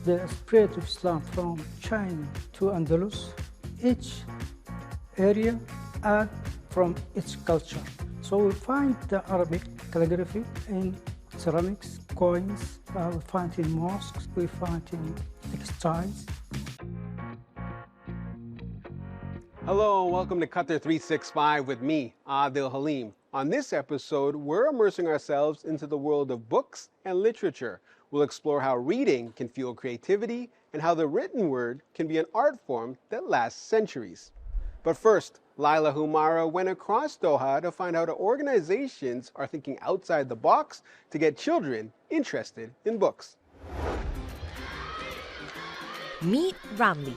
the spread of Islam from China to Andalus, each area add from its culture. So we find the Arabic calligraphy in ceramics, coins, we find in mosques, we find in textiles. Hello and welcome to Qatar 365 with me, Adil Halim. On this episode, we're immersing ourselves into the world of books and literature. We'll explore how reading can fuel creativity and how the written word can be an art form that lasts centuries. But first, Laila Humara went across Doha to find out how organizations are thinking outside the box to get children interested in books. Meet Ramli.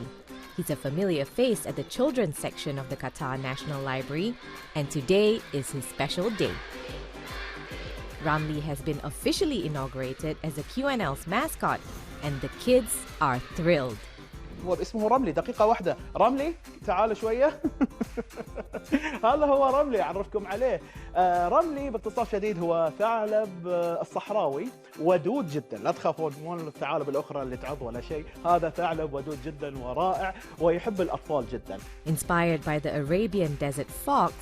He's a familiar face at the children's section of the Qatar National Library, and today is his special day. Ramli has been officially inaugurated as the QNL's mascot, and the kids are thrilled. هو اسمه رملي. دقيقة واحدة. رملي تعال شوية. هذا هو رملي أعرفكم عليه. رملي باختصار شديد هو ثعلب الصحراوي ودود جدا. لا تخافون مو الثعالب الأخرى اللي تعض ولا شيء. هذا ثعلب ودود جدا ورائع ويحب الأطفال جدا. Inspired by the Arabian desert fox,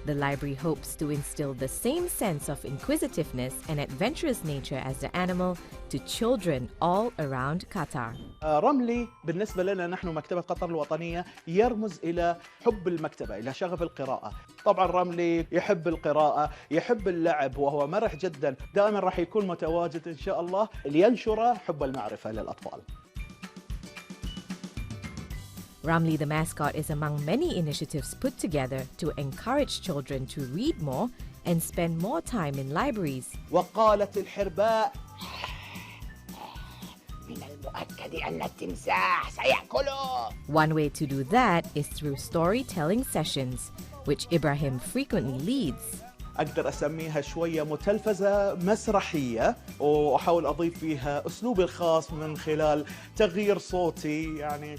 the library hopes to instill the same sense of inquisitiveness and adventurous nature as the animal to children all around Qatar. رملي بالنسبة لنا نحن مكتبة قطر الوطنية يرمز إلى حب المكتبة، إلى شغف القراءة. طبعا رملي يحب القراءة، يحب اللعب وهو مرح جدا. دائما راح يكون متواجد إن شاء الله لينشر حب المعرفة للأطفال. Ramli the mascot is among many initiatives put together to encourage children to read more and spend more time in libraries. وقالت الحرباء من المؤكد أن التمساح سيأكله. One way to do that is through storytelling sessions, which Ibrahim frequently leads. أقدر أسميها شوية متلفزة مسرحية وأحاول أضيف فيها أسلوبي الخاص من خلال تغيير صوتي يعني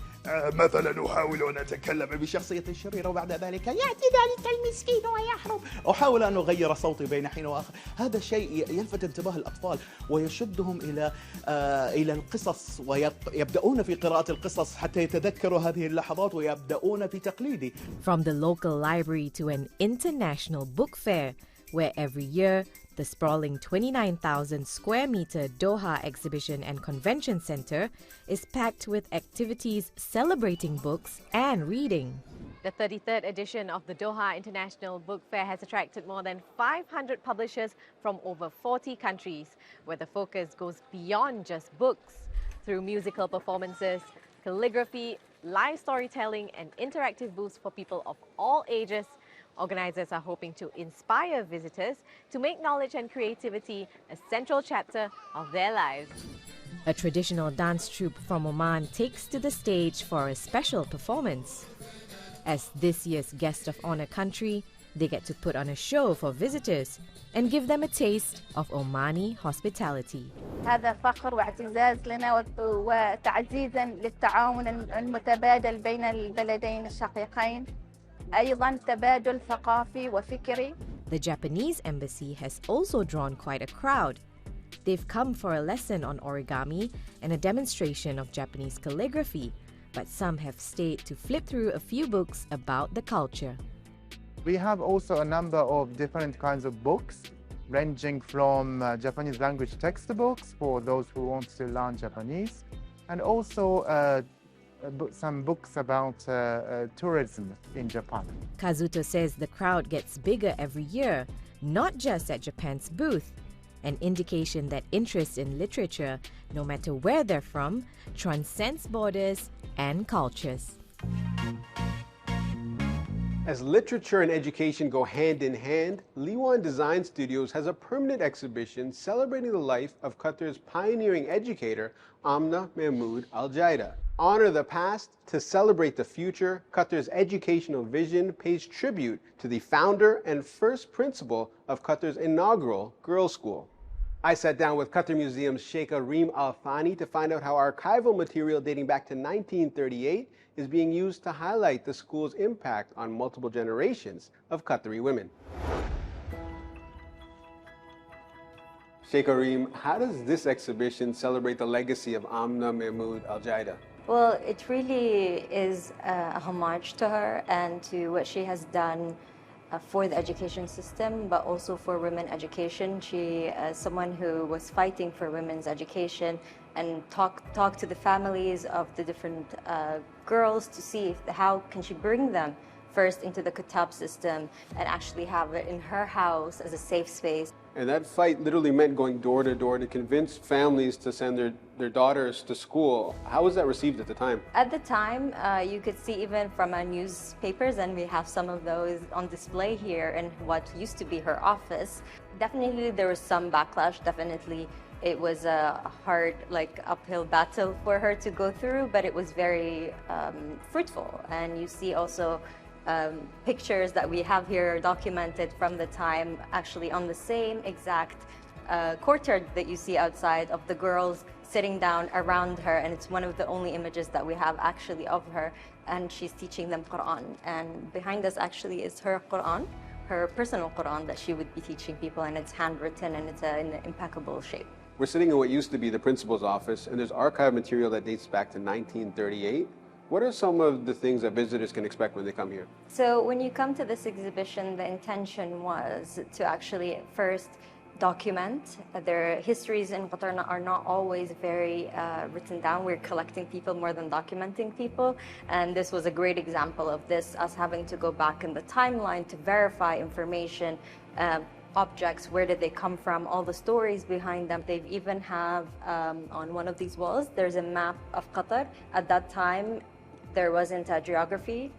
مثلا أحاول أن أتكلم بشخصية شريرة وبعد ذلك يأتي ذلك المسكين ويحرم. أحاول أن أغير صوتي بين حين وآخر. هذا شيء يلفت انتباه الأطفال ويشدهم إلى القصص ويبدأون في قراءة القصص حتى يتذكروا هذه اللحظات ويبدأون في تقليدي. From the local library to an international book fair, where every year the sprawling 29,000 square meter Doha Exhibition and Convention Center is packed with activities celebrating books and reading. The 33rd edition of the Doha International Book Fair has attracted more than 500 publishers from over 40 countries, where the focus goes beyond just books. Through musical performances, calligraphy, live storytelling and interactive booths for people of all ages, organizers are hoping to inspire visitors to make knowledge and creativity a central chapter of their lives. A traditional dance troupe from Oman takes to the stage for a special performance. As this year's guest of honor country, they get to put on a show for visitors and give them a taste of Omani hospitality. هذا فخر واعتزاز لنا وتعزيزا للتعاون المتبادل بين البلدين الشقيقين. أيضا تبادل ثقافي وفكري. The Japanese embassy has also drawn quite a crowd. They've come for a lesson on origami and a demonstration of Japanese calligraphy, but some have stayed to flip through a few books about the culture. We have also a number of different kinds of books, ranging from Japanese language textbooks for those who want to learn Japanese, and also some books about tourism in Japan. Kazuto says the crowd gets bigger every year, not just at Japan's booth, an indication that interest in literature, no matter where they're from, transcends borders and cultures. As literature and education go hand in hand, Liwan Design Studios has a permanent exhibition celebrating the life of Qatar's pioneering educator, Amna Al Jaidah. Honor the past to celebrate the future, Qatar's educational vision pays tribute to the founder and first principal of Qatar's inaugural girls' school. I sat down with Qatar Museum's Sheikha Reem Al Thani to find out how archival material dating back to 1938 is being used to highlight the school's impact on multiple generations of Qatari women. Sheikh Kareem, how does this exhibition celebrate the legacy of Amna Mahmood Al Jaidah? Well, it really is a homage to her and to what she has done for the education system, but also for women education. She, as someone who was fighting for women's education and talked to the families of the different girls to see how can she bring them first into the Kitab system and actually have it in her house as a safe space. And that fight literally meant going door to door to convince families to send their daughters to school. How was that received at the time? At the time, you could see even from our newspapers, and we have some of those on display here in what used to be her office. Definitely there was some backlash. Definitely it was a hard, uphill battle for her to go through, but it was very fruitful. And you see also pictures that we have here documented from the time, actually on the same exact courtyard that you see outside, of the girls sitting down around her, and it's one of the only images that we have actually of her, and she's teaching them Quran. And behind us actually is her Quran, her personal Quran that she would be teaching people, and it's handwritten and it's in impeccable shape. We're sitting in what used to be the principal's office, and there's archive material that dates back to 1938. What are some of the things that visitors can expect when they come here? So when you come to this exhibition, the intention was to actually first document. Their histories in Qatar are not always very written down. We're collecting people more than documenting people. And this was a great example of this, us having to go back in the timeline to verify information, objects, where did they come from, all the stories behind them. They even have on one of these walls, there's a map of Qatar. At that time, there wasn't a geography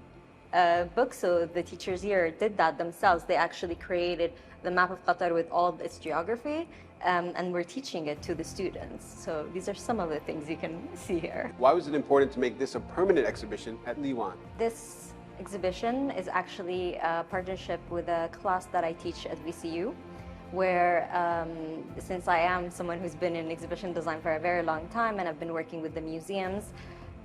book, so the teachers here did that themselves. They actually created the map of Qatar with all its geography, and we're teaching it to the students. So these are some of the things you can see here. Why was it important to make this a permanent exhibition at Liwan? This exhibition is actually a partnership with a class that I teach at VCU, where since I am someone who's been in exhibition design for a very long time and I've been working with the museums,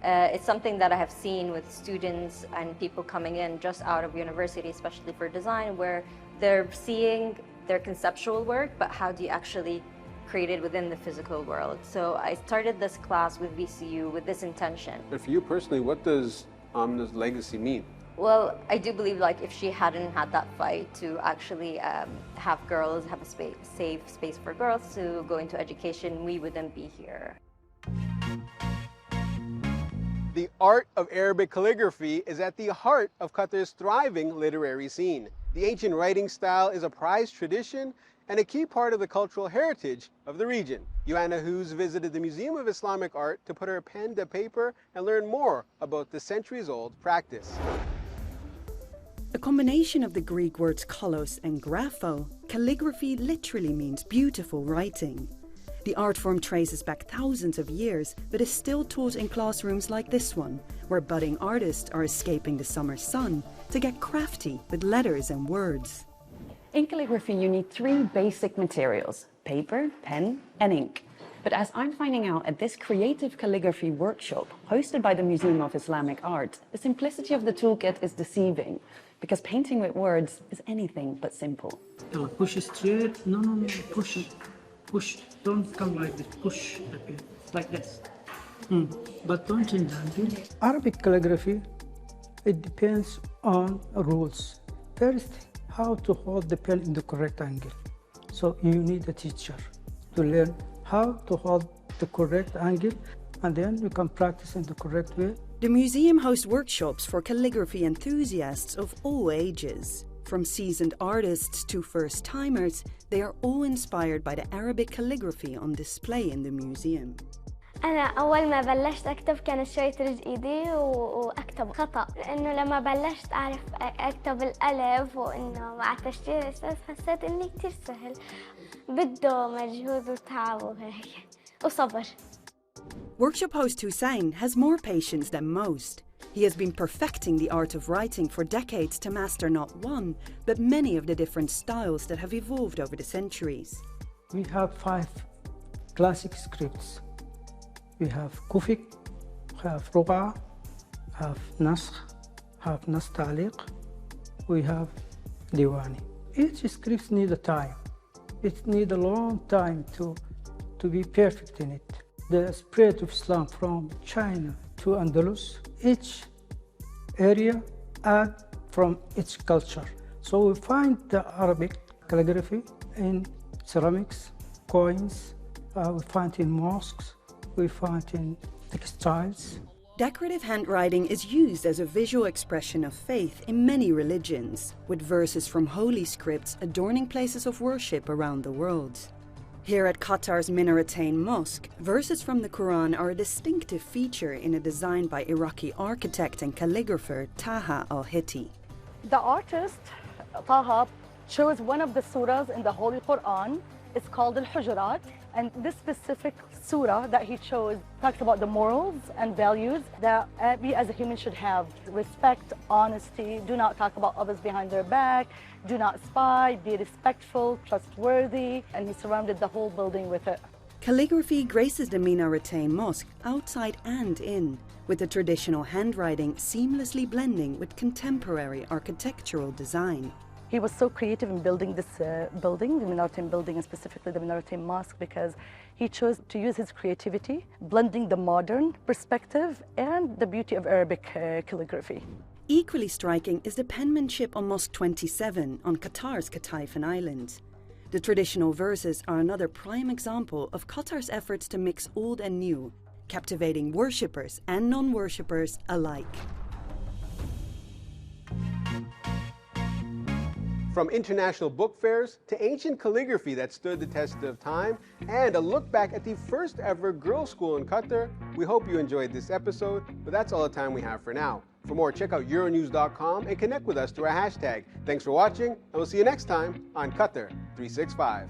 it's something that I have seen with students and people coming in just out of university, especially for design, where they're seeing their conceptual work, but how do you actually create it within the physical world? So I started this class with VCU with this intention. And for you personally, what does Amna's legacy mean? Well, I do believe if she hadn't had that fight to actually have girls, have a safe space for girls to go into education, we wouldn't be here. The art of Arabic calligraphy is at the heart of Qatar's thriving literary scene. The ancient writing style is a prized tradition and a key part of the cultural heritage of the region. Joanna Hughes visited the Museum of Islamic Art to put her pen to paper and learn more about the centuries-old practice. A combination of the Greek words kalos and grapho, calligraphy literally means beautiful writing. The art form traces back thousands of years, but is still taught in classrooms like this one, where budding artists are escaping the summer sun to get crafty with letters and words. In calligraphy, you need 3 basic materials: paper, pen, and ink. But as I'm finding out at this creative calligraphy workshop hosted by the Museum of Islamic Art, the simplicity of the toolkit is deceiving, because painting with words is anything but simple. Push straight. No, push it. Push. Don't come like this. Push the pen like this. But don't change the angle. Arabic calligraphy, it depends on rules. First, how to hold the pen in the correct angle. So you need a teacher to learn how to hold the correct angle, and then you can practice in the correct way. The museum hosts workshops for calligraphy enthusiasts of all ages. From seasoned artists to first-timers, they are all inspired by the Arabic calligraphy on display in the museum. أنا أول ما بلشت أكتب كانت شوي ترج إيدي وأكتب خطأ، لأنه لما بلشت أعرف أكتب الألف وإنه مع تشجيع الأستاذ حسيت إني كتير سهل، بده مجهود وتعب وهيك وصبر. Workshop host Hussein has more patience than most. He has been perfecting the art of writing for decades to master not one, but many of the different styles that have evolved over the centuries. We have 5 classic scripts. We have Kufik, have Ruqa, have Nasr, have Nas Ta'liq, we have Diwani. Each script needs a time. it needs a long time to be perfect in it. The spread of Islam from China to Andalus, each area add from its culture. So we find the Arabic calligraphy in ceramics, coins, we find in mosques, we find in textiles. Decorative handwriting is used as a visual expression of faith in many religions, with verses from holy scripts adorning places of worship around the world. Here at Qatar's Minaratain Mosque, verses from the Quran are a distinctive feature in a design by Iraqi architect and calligrapher Taha al-Hitti. The artist, Taha, chose one of the surahs in the Holy Quran. It's called Al-Hujurat, and this specific surah that he chose talks about the morals and values that we as a human should have. Respect, honesty, do not talk about others behind their back, do not spy, be respectful, trustworthy, and he surrounded the whole building with it. Calligraphy graces the Minaratain Mosque outside and in, with the traditional handwriting seamlessly blending with contemporary architectural design. He was so creative in building this building, the Minaratain building, and specifically the Minaratain Mosque, because he chose to use his creativity, blending the modern perspective and the beauty of Arabic calligraphy. Equally striking is the penmanship on Mosque 27 on Qatar's Kataifan Islands. The traditional verses are another prime example of Qatar's efforts to mix old and new, captivating worshippers and non-worshippers alike. From international book fairs to ancient calligraphy that stood the test of time, and a look back at the first ever girls' school in Qatar, we hope you enjoyed this episode, but that's all the time we have for now. For more, check out Euronews.com and connect with us through our hashtag. Thanks for watching, and we'll see you next time on Qatar 365.